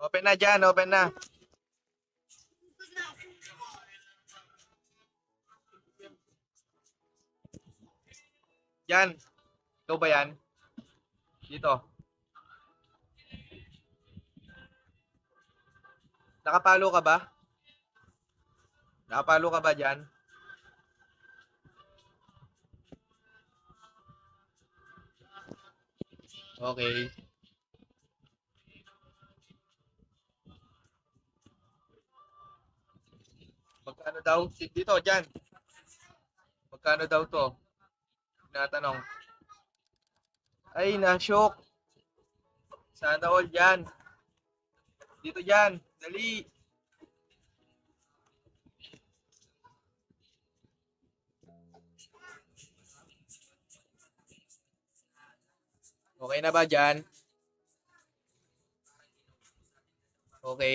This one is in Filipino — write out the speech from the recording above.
Open na dyan, open na. Yan. Ito ba yan? Dito. Nakapalo ka ba? Nakapalo ka ba dyan? Okay. Magkano daw? Dito, dyan. Magkano daw to? Tinatanong. Ay, na-shock. Sana all dyan. Dito dyan. Dali. Okay na ba dyan? Okay.